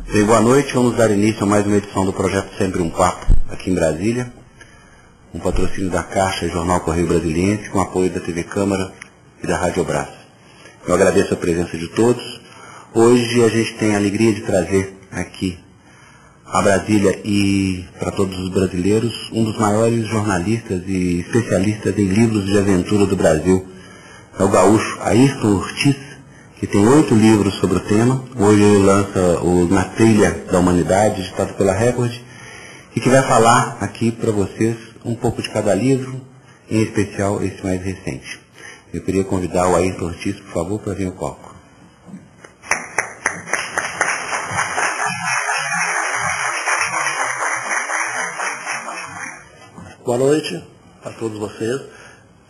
Bem, boa noite, vamos dar início a mais uma edição do projeto Sempre um Papo, aqui em Brasília, um patrocínio da Caixa e Jornal Correio Brasiliense, com apoio da TV Câmara e da Rádio Brás. Eu agradeço a presença de todos. Hoje a gente tem a alegria de trazer aqui a Brasília e para todos os brasileiros, um dos maiores jornalistas e especialistas em livros de aventura do Brasil. É o gaúcho Ayrton Ortiz, que tem 8 livros sobre o tema. Hoje ele lança o Na Trilha da Humanidade, editado pela Record, e que vai falar aqui para vocês um pouco de cada livro, em especial esse mais recente. Eu queria convidar o Ayrton Ortiz, por favor, para vir ao palco. Boa noite a todos vocês.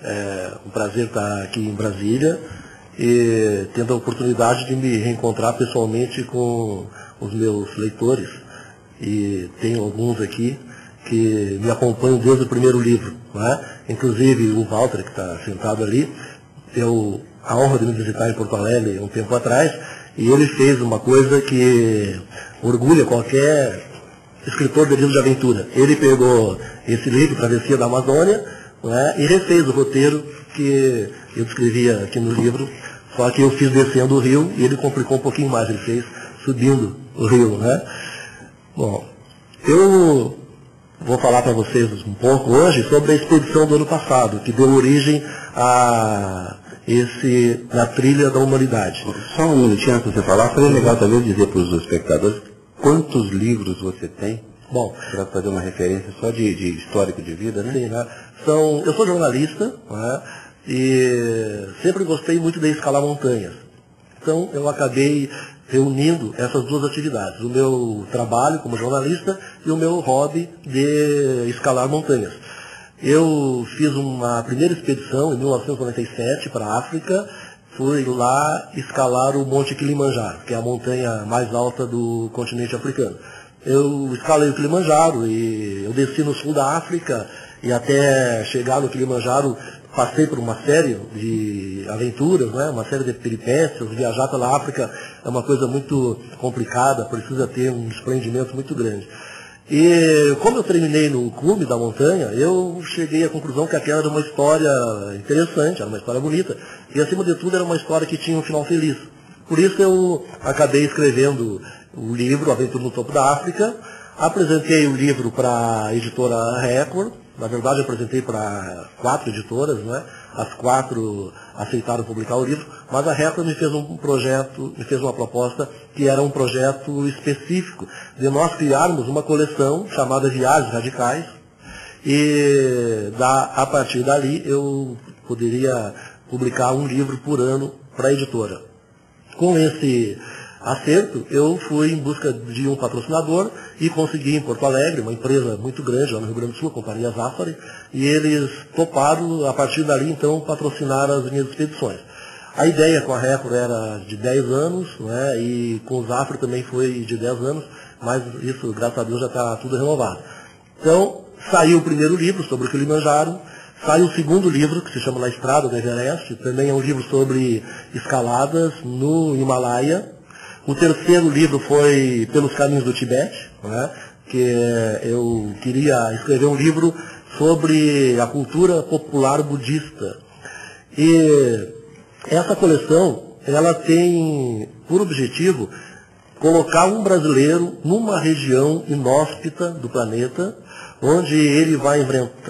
É um prazer estar aqui em Brasília e tendo a oportunidade de me reencontrar pessoalmente com os meus leitores. E tenho alguns aqui que me acompanham desde o primeiro livro, né? Inclusive o Walter, que está sentado ali, deu a honra de me visitar em Porto Alegre um tempo atrás, e ele fez uma coisa que orgulha qualquer escritor de livro de aventura. Ele pegou esse livro, Travessia da Amazônia, né, e refez o roteiro que eu descrevia aqui no livro, só que eu fiz descendo o rio e ele complicou um pouquinho mais, ele fez subindo o rio, né? Bom, eu vou falar para vocês um pouco hoje sobre a expedição do ano passado, que deu origem a esse Na Trilha da Humanidade. Só um minutinho antes de você falar, seria legal talvez dizer para os espectadores quantos livros você tem? Bom, para fazer uma referência só de histórico de vida, né? Sim, né? Eu sou jornalista, né? E sempre gostei muito de escalar montanhas. Então eu acabei reunindo essas duas atividades, o meu trabalho como jornalista e o meu hobby de escalar montanhas. Eu fiz uma primeira expedição em 1997 para a África, fui lá escalar o Monte Kilimanjaro, que é a montanha mais alta do continente africano. Eu escalei o Kilimanjaro e eu desci no sul da África e até chegar no Kilimanjaro passei por uma série de aventuras, né? Uma série de peripécias. Viajar pela África é uma coisa muito complicada, precisa ter um desprendimento muito grande. E como eu terminei no cume da montanha, eu cheguei à conclusão que aquela era uma história interessante, era uma história bonita, e acima de tudo era uma história que tinha um final feliz. Por isso eu acabei escrevendo o livro Aventura no Topo da África, apresentei o livro para a editora Record. Na verdade, eu apresentei para 4 editoras, né? As 4 aceitaram publicar o livro, mas a Record me fez um projeto, me fez uma proposta que era um projeto específico de nós criarmos uma coleção chamada Viagens Radicais, e a partir dali eu poderia publicar um livro por ano para a editora. Com esse acerto, eu fui em busca de um patrocinador e consegui em Porto Alegre, uma empresa muito grande lá no Rio Grande do Sul, a Companhia Zafari, e eles toparam, a partir dali, então, patrocinar as minhas expedições. A ideia com a Record era de 10 anos, né, e com o Zafari também foi de 10 anos, mas isso, graças a Deus, já está tudo renovado. Então, saiu o primeiro livro sobre o Kilimanjaro, saiu o segundo livro, que se chama Na Estrada do Everest, também é um livro sobre escaladas no Himalaia. O terceiro livro foi Pelos Caminhos do Tibete, né, que eu queria escrever um livro sobre a cultura popular budista. E essa coleção, ela tem por objetivo colocar um brasileiro numa região inóspita do planeta, onde ele vai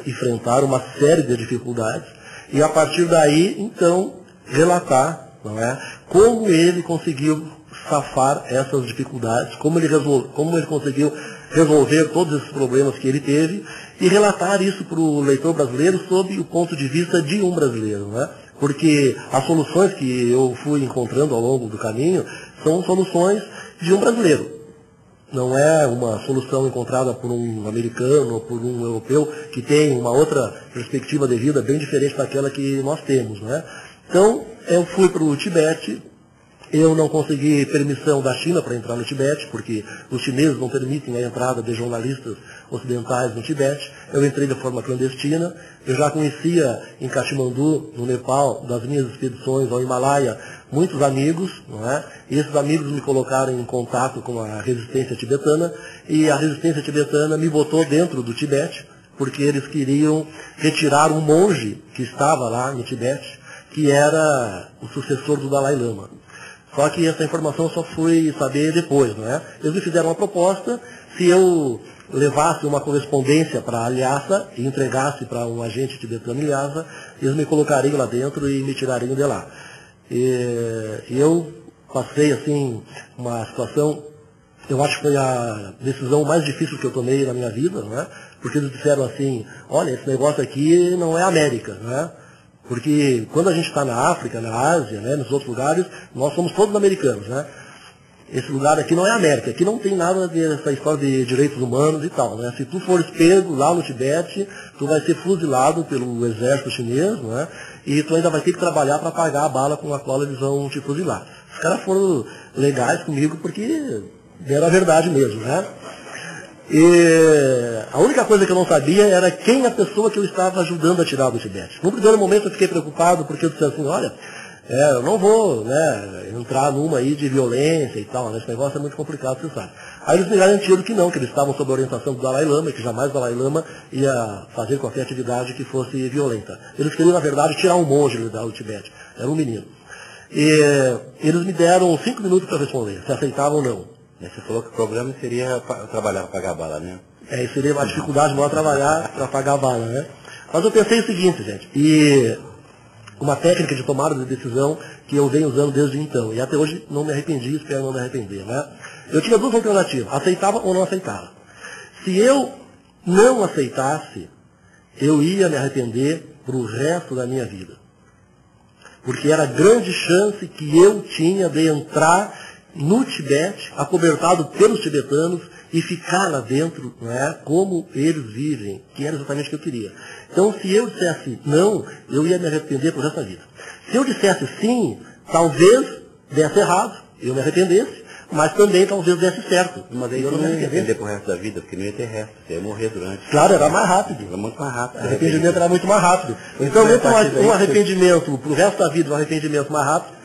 enfrentar uma série de dificuldades, e a partir daí, então, relatar, não é, como ele conseguiu safar essas dificuldades, como ele conseguiu resolver todos esses problemas que ele teve, e relatar isso para o leitor brasileiro sob o ponto de vista de um brasileiro, né? Porque as soluções que eu fui encontrando ao longo do caminho são soluções de um brasileiro. Não é uma solução encontrada por um americano ou por um europeu que tem uma outra perspectiva de vida bem diferente daquela que nós temos, né? Então, eu fui para o Tibete, Eu não consegui permissão da China para entrar no Tibete, porque os chineses não permitem a entrada de jornalistas ocidentais no Tibete. Eu entrei de forma clandestina. Eu já conhecia em Katmandu, no Nepal, das minhas expedições ao Himalaia, muitos amigos, não é? E esses amigos me colocaram em contato com a resistência tibetana, e a resistência tibetana me botou dentro do Tibete, porque eles queriam retirar um monge que estava lá no Tibete, que era o sucessor do Dalai Lama. Só que essa informação só fui saber depois, não é? Eles me fizeram uma proposta, se eu levasse uma correspondência para a Lhasa e entregasse para um agente tibetano em Lhasa, eles me colocariam lá dentro e me tirariam de lá. E eu passei, assim, uma situação, eu acho que foi a decisão mais difícil que eu tomei na minha vida, não é? Porque eles disseram assim, olha, esse negócio aqui não é América, não é? Porque quando a gente está na África, na Ásia, né, nos outros lugares, nós somos todos americanos, né? Esse lugar aqui não é América, aqui não tem nada dessa história de direitos humanos e tal, né? Se tu fores pego lá no Tibete, tu vai ser fuzilado pelo exército chinês, né? E tu ainda vai ter que trabalhar para pagar a bala com a qual eles vão te fuzilar. Os caras foram legais comigo porque era a verdade mesmo, né? E a única coisa que eu não sabia era quem a pessoa que eu estava ajudando a tirar do Tibete. No primeiro momento eu fiquei preocupado porque eu disse assim, olha, eu não vou, né, entrar numa aí de violência e tal, né, esse negócio é muito complicado, você sabe. Aí eles me garantiram que não, que eles estavam sob a orientação do Dalai Lama, e que jamais o Dalai Lama ia fazer qualquer atividade que fosse violenta. Eles queriam, na verdade, tirar um monge do Tibete, era um menino. E eles me deram 5 minutos para responder, se aceitavam ou não. Você falou que o problema seria trabalhar para pagar a bala, né? Isso seria uma dificuldade maior trabalhar para pagar a bala, né? Mas eu pensei o seguinte, gente, e uma técnica de tomada de decisão que eu venho usando desde então, e até hoje não me arrependi, espero não me arrepender, né? Eu tinha 2 alternativas, aceitava ou não aceitava. Se eu não aceitasse, eu ia me arrepender para o resto da minha vida. Porque era a grande chance que eu tinha de entrar no Tibete, acobertado pelos tibetanos, e ficar lá dentro, não é, como eles vivem, que era exatamente o que eu queria. Então, se eu dissesse não, eu ia me arrepender por resto da vida. Se eu dissesse sim, talvez desse errado, eu me arrependesse, mas também talvez desse certo. Mas aí eu não ia arrepender por resto da vida, porque não ia ter resto, você ia morrer durante. Claro, era mais rápido. Era muito mais rápido. O arrependimento era muito mais rápido. Então, muito mais um arrependimento para o resto da vida, um arrependimento mais rápido.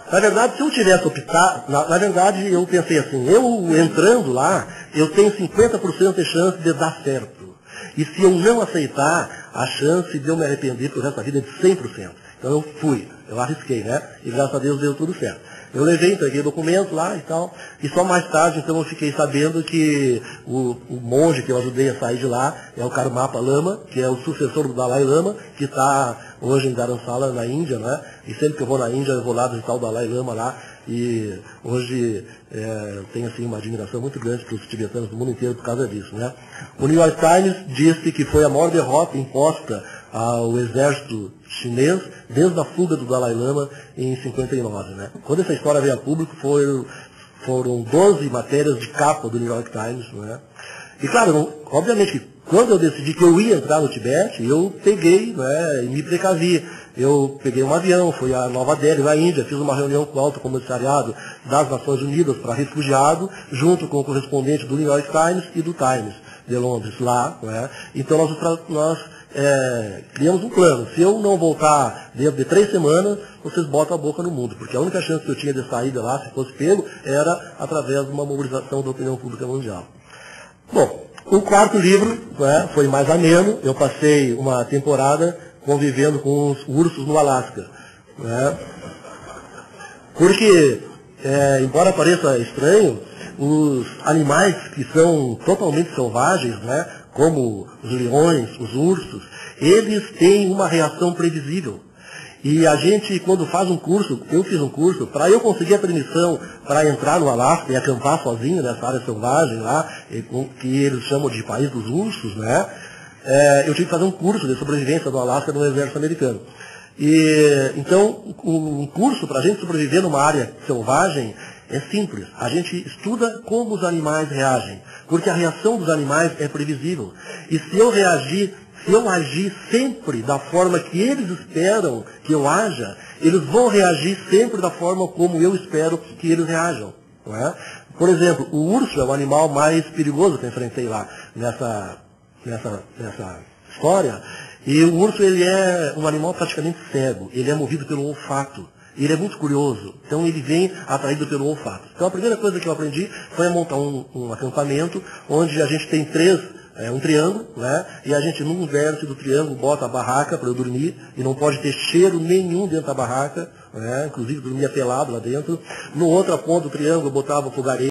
Na verdade, se eu tivesse optado, na verdade, eu pensei assim, eu entrando lá, eu tenho 50% de chance de dar certo. E se eu não aceitar, a chance de eu me arrepender pro resto da vida é de 100%. Então eu fui, eu arrisquei, né? E graças a Deus deu tudo certo. Eu levei, entreguei o documento lá e tal, e só mais tarde, então, eu fiquei sabendo que o monge que eu ajudei a sair de lá é o Karmapa Lama, que é o sucessor do Dalai Lama, que está hoje em Dharamsala, na Índia, né? E sempre que eu vou na Índia, eu vou lá visitar o Dalai Lama lá, e hoje eu tenho, assim, uma admiração muito grande para os tibetanos do mundo inteiro por causa disso, né? O New York Times disse que foi a maior derrota imposta ao exército chinês desde a fuga do Dalai Lama em 59, né? Quando essa história veio a público, foram 12 matérias de capa do New York Times, né? E claro, obviamente que quando eu decidi que eu ia entrar no Tibete, eu peguei, né, e me precavi. Eu peguei um avião, fui a Nova Delhi, na Índia, fiz uma reunião com o Alto Comissariado das Nações Unidas para refugiado, junto com o correspondente do New York Times e do Times de Londres, lá, né? Então nós criamos um plano. Se eu não voltar dentro de 3 semanas, vocês botam a boca no mundo, porque a única chance que eu tinha de sair de lá, se fosse pego, era através de uma mobilização da opinião pública mundial. Bom, o 4º livro, né, foi mais ameno. Eu passei uma temporada convivendo com os ursos no Alasca, né? Porque, embora pareça estranho, os animais que são totalmente selvagens, né, como os leões, os ursos, eles têm uma reação previsível. E a gente, quando faz um curso, eu fiz um curso, para eu conseguir a permissão para entrar no Alasca e acampar sozinho nessa área selvagem lá, que eles chamam de país dos ursos, né? Eu tive que fazer um curso de sobrevivência do Alasca no exército americano. E então, um curso para a gente sobreviver numa área selvagem É simples. A gente estuda como os animais reagem, porque a reação dos animais é previsível. E se eu agir sempre da forma que eles esperam que eu haja, eles vão reagir sempre da forma como eu espero que eles reajam. Não é? Por exemplo, o urso é o animal mais perigoso que eu enfrentei lá nessa história. E o urso, ele é um animal praticamente cego. Ele é movido pelo olfato. Ele é muito curioso. Então ele vem atraído pelo olfato. Então a primeira coisa que eu aprendi foi a montar um acampamento onde a gente tem um triângulo, né? E a gente num vértice do triângulo bota a barraca para eu dormir e não pode ter cheiro nenhum dentro da barraca, né? Inclusive dormia pelado lá dentro. No outra ponta do triângulo eu botava o fogareiro.